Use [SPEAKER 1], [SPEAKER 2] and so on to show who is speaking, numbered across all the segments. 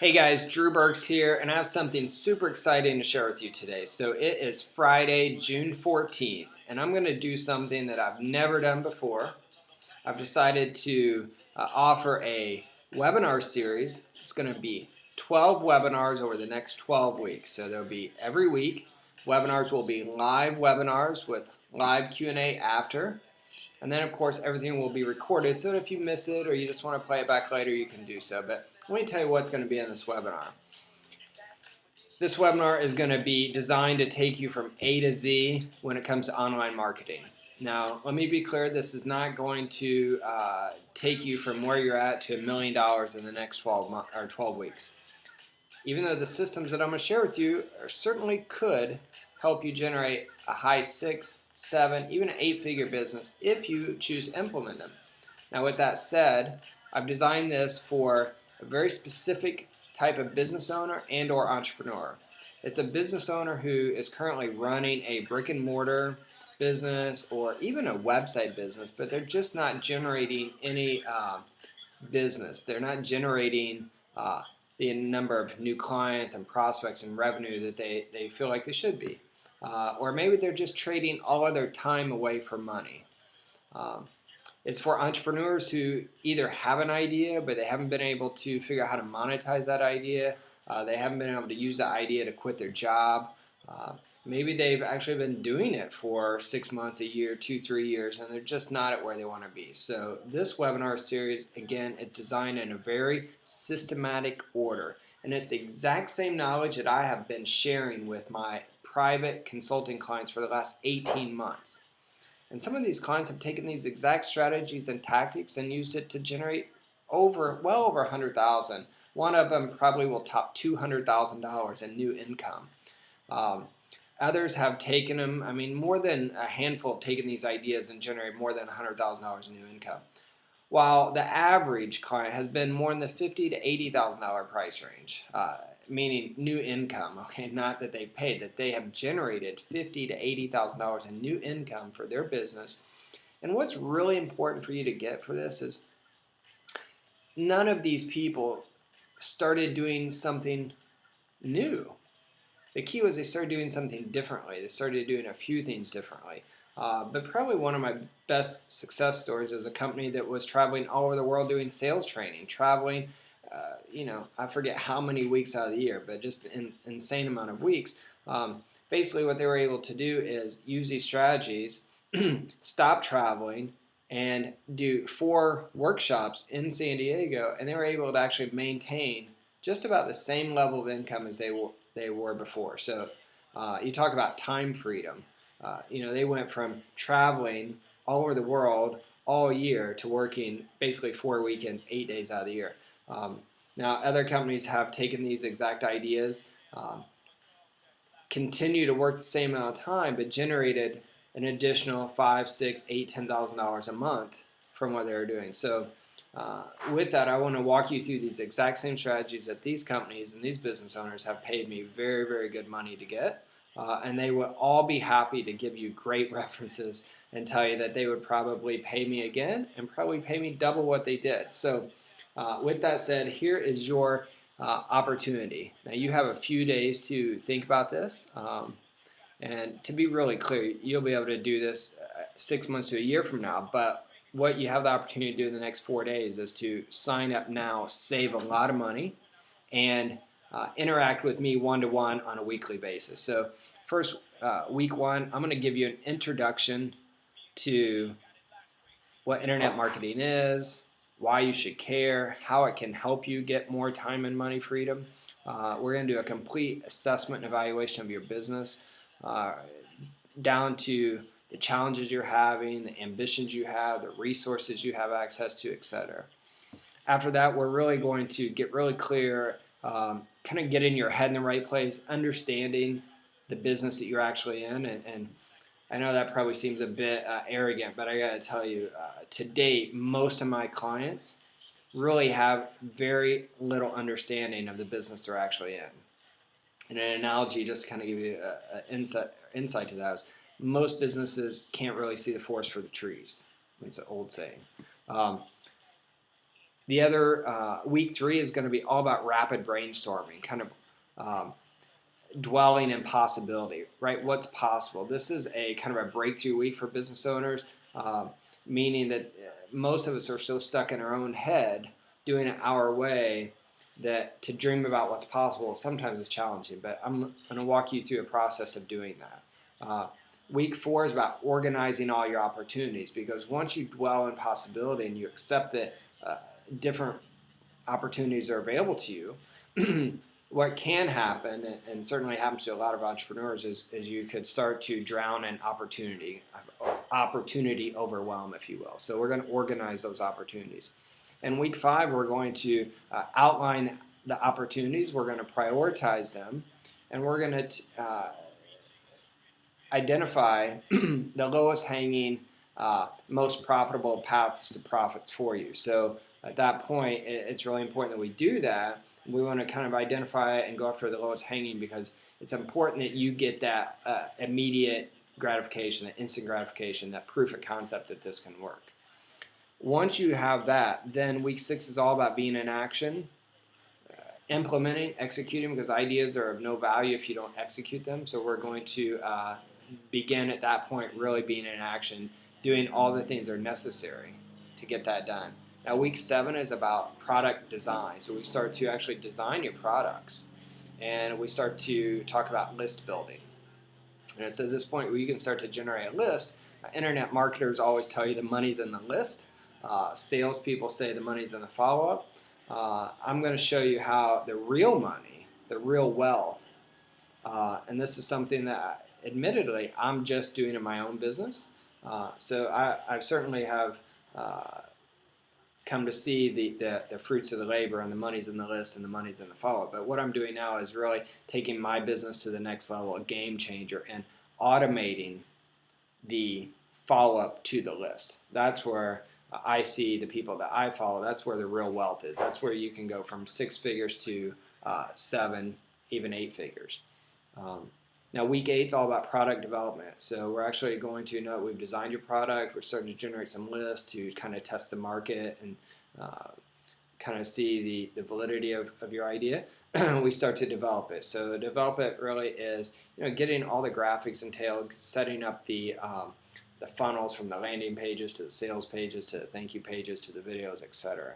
[SPEAKER 1] Hey guys, Drew Burks here, and I have something super exciting to share with you today. So it is Friday, June 14th, and I'm going to do something that I've never done before. I've decided to offer a webinar series. It's going to be 12 webinars over the next 12 weeks. So there'll be every week. Webinars will be live webinars with live Q&A after. And then, of course, everything will be recorded, so if you miss it or you just want to play it back later, you can do so. But let me tell you what's going to be in this webinar. This webinar is going to be designed to take you from A to Z when it comes to online marketing. Now, let me be clear, this is not going to take you from where you're at to $1 million in the next 12 weeks. Even though the systems that I'm going to share with you certainly could help you generate a high 6, 7, even an 8-figure business if you choose to implement them. Now, with that said, I've designed this for a very specific type of business owner and or entrepreneur. It's a business owner who is currently running a brick and mortar business or even a website business, but they're just not generating any business. They're not generating the number of new clients and prospects and revenue that they feel like they should be. Or maybe they're just trading all of their time away for money. It's for entrepreneurs who either have an idea, but they haven't been able to figure out how to monetize that idea. They haven't been able to use the idea to quit their job. Maybe they've actually been doing it for 6 months, a year, 2, 3 years, and they're just not at where they want to be. So this webinar series, again, it's designed in a very systematic order. And it's the exact same knowledge that I have been sharing with my private consulting clients for the last 18 months. And some of these clients have taken these exact strategies and tactics and used it to generate well over $100,000. One of them probably will top $200,000 in new income. Others have taken them, more than a handful have taken these ideas and generated more than $100,000 in new income. While the average client has been more in the $50,000 to $80,000 price range, meaning new income, okay, not that they paid, that they have generated $50,000 to $80,000 in new income for their business. And what's really important for you to get for this is none of these people started doing something new. The key was they started doing something differently. They started doing a few things differently. But probably one of my best success stories is a company that was traveling all over the world doing sales training, traveling, I forget how many weeks out of the year, but just an insane amount of weeks. Basically what they were able to do is use these strategies, stop traveling, and do 4 workshops in San Diego, and they were able to actually maintain just about the same level of income as they were before. So you talk about time freedom. They went from traveling all over the world all year to working basically 4 weekends, 8 days out of the year. Now, other companies have taken these exact ideas, continue to work the same amount of time, but generated an additional $5,000, $6,000, $8,000, $10,000 a month from what they were doing. So with that, I want to walk you through these exact same strategies that these companies and these business owners have paid me very, very good money to get. And they would all be happy to give you great references and tell you that they would probably pay me again and probably pay me double what they did. So with that said, here is your opportunity. Now you have a few days to think about this. And to be really clear, you'll be able to do this 6 months to a year from now. But what you have the opportunity to do in the next 4 days is to sign up now, save a lot of money, and interact with me one-to-one on a weekly basis. So first, week 1, I'm going to give you an introduction to what internet marketing is, why you should care, how it can help you get more time and money freedom. We're going to do a complete assessment and evaluation of your business, down to the challenges you're having, the ambitions you have, the resources you have access to, etc. After that, we're really going to get really clear, kind of get in your head in the right place, understanding the business that you're actually in. And I know that probably seems a bit arrogant, but I got to tell you, to date, most of my clients really have very little understanding of the business they're actually in. And an analogy, just to kind of give you an insight to that, is most businesses can't really see the forest for the trees. It's an old saying. The other week 3 is going to be all about rapid brainstorming, kind of dwelling in possibility, right? What's possible? This is a kind of a breakthrough week for business owners, meaning that most of us are so stuck in our own head doing it our way that to dream about what's possible sometimes is challenging, but I'm going to walk you through a process of doing that. Week 4 is about organizing all your opportunities, because once you dwell in possibility and you accept that different opportunities are available to you, what can happen, and certainly happens to a lot of entrepreneurs, is you could start to drown in opportunity overwhelm, if you will. So we're going to organize those opportunities. In week 5, we're going to outline the opportunities, we're going to prioritize them, and we're going to identify the lowest hanging, most profitable paths to profits for you. So at that point, it's really important that we do that. We want to kind of identify it and go after the lowest hanging, because it's important that you get that immediate gratification, that instant gratification, that proof of concept that this can work. Once you have that, then week 6 is all about being in action, implementing, executing, because ideas are of no value if you don't execute them. So we're going to begin at that point really being in action, doing all the things that are necessary to get that done. Now week 7 is about product design. So we start to actually design your products, and we start to talk about list building. And it's at this point where you can start to generate a list. Internet marketers always tell you the money's in the list. Salespeople say the money's in the follow-up. I'm going to show you how the real money, the real wealth, and this is something that admittedly I'm just doing in my own business. So I certainly have come to see the fruits of the labor, and the money's in the list and the money's in the follow-up. But what I'm doing now is really taking my business to the next level, a game changer, and automating the follow-up to the list. That's where I see the people that I follow, that's where the real wealth is. That's where you can go from 6 figures to 7, even 8 figures. Now week 8 is all about product development. So we're actually going to know we've designed your product, we're starting to generate some lists to kind of test the market and kind of see the validity of your idea. We start to develop it. So develop it really is getting all the graphics entailed, setting up the funnels from the landing pages to the sales pages to the thank you pages to the videos, etc.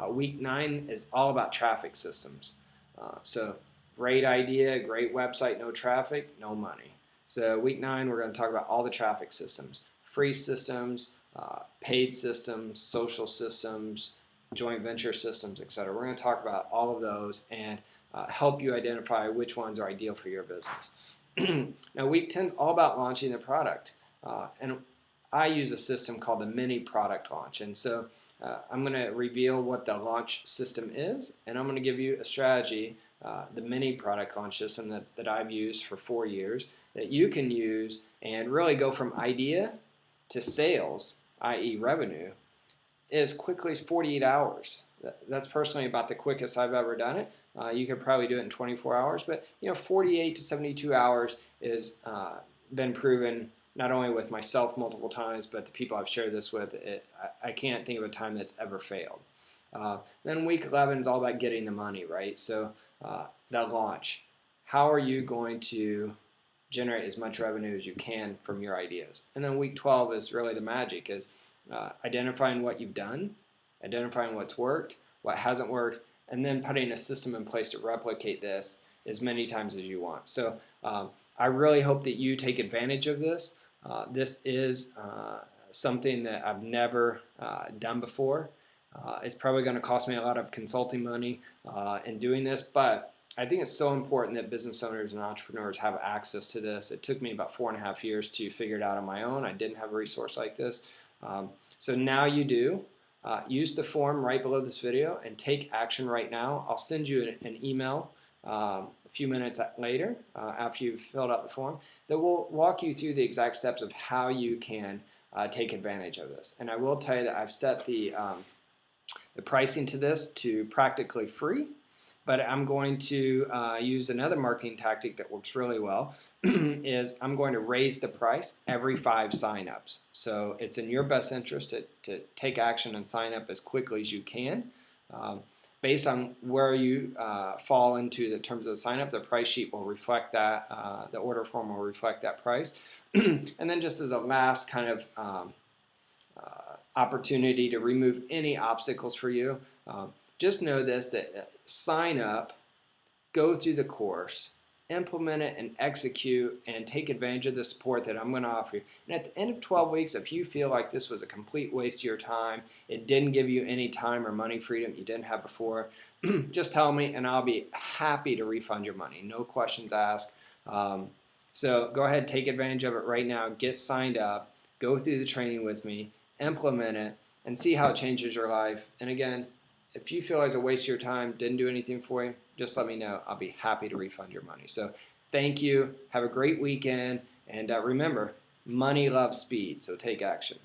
[SPEAKER 1] Week 9 is all about traffic systems. So great idea, great website, no traffic, no money. So week 9, we're going to talk about all the traffic systems, free systems, paid systems, social systems, joint venture systems, etc. We're going to talk about all of those and help you identify which ones are ideal for your business. Now week 10 is all about launching the product. And I use a system called the mini product launch. And so I'm going to reveal what the launch system is, and I'm going to give you a strategy, the mini product launch system that I've used for 4 years, that you can use and really go from idea to sales, i.e. revenue, as quickly as 48 hours. That's personally about the quickest I've ever done it. You could probably do it in 24 hours, but 48 to 72 hours is been proven not only with myself multiple times, but the people I've shared this with. I can't think of a time that's ever failed. Then week 11 is all about getting the money, right? So the launch. How are you going to generate as much revenue as you can from your ideas? And then week 12 is really the magic, is identifying what you've done, identifying what's worked, what hasn't worked, and then putting a system in place to replicate this as many times as you want. So I really hope that you take advantage of this. This is something that I've never done before. It's probably going to cost me a lot of consulting money in doing this, but I think it's so important that business owners and entrepreneurs have access to this. It took me about 4.5 years to figure it out on my own. I didn't have a resource like this. So now you do. Use the form right below this video and take action right now. I'll send you an email a few minutes later after you've filled out the form that will walk you through the exact steps of how you can take advantage of this. And I will tell you that I've set the pricing to this to practically free, but I'm going to use another marketing tactic that works really well, is I'm going to raise the price every 5 signups. So it's in your best interest to take action and sign up as quickly as you can. Based on where you fall into the terms of the sign up, the price sheet will reflect that, the order form will reflect that price. And then just as a last kind of opportunity to remove any obstacles for you, just know this, that sign up, go through the course, implement it and execute and take advantage of the support that I'm going to offer you. And at the end of 12 weeks, if you feel like this was a complete waste of your time, it didn't give you any time or money freedom you didn't have before, just tell me and I'll be happy to refund your money. No questions asked. So go ahead, take advantage of it right now. Get signed up, go through the training with me, implement it, and see how it changes your life. And again, if you feel like it's a waste of your time, didn't do anything for you, just let me know. I'll be happy to refund your money. So thank you. Have a great weekend. And remember, money loves speed, so take action.